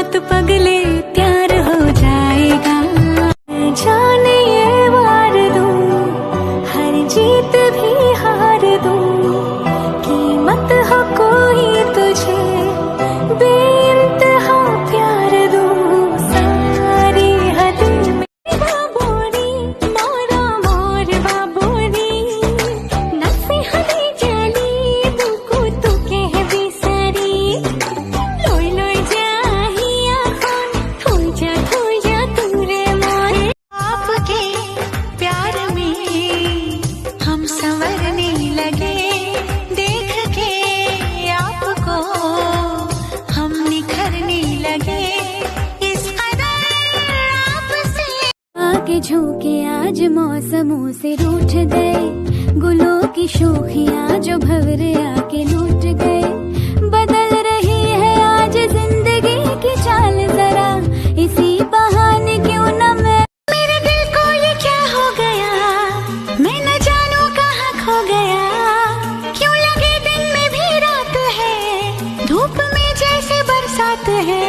मत पगले प्यार हो जाएगा। जाने ये वार दूं, हर जीत भी हार दूं, कीमत हो कोई तुझे बेइंतहा प्यार दूं, सारी हद में बाबोरी मोरा मोर बाबोरी, नसीहती चली तुको तू कह बिसरी, लोई लोई जाहिया खोई जा तू रे मोर। आपके प्यार में हम संवरने लगे, देख के आपको हम निखरने लगे, इस कदर आपसे आगे झोंके आज मौसमों से रूठ गए, गुलों की शोखियां जो भंवरे आके लूट गए, बदल रही है आज जिंदगी की चाल जरा, इसी बहाने क्यों न मैं, मेरे दिल को ये क्या हो गया, मैं न जानू कहाँ खो गया, क्यों लगे दिन में भी रात है, धूप में जैसे बरसात है,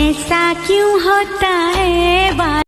ऐसा क्यों होता है।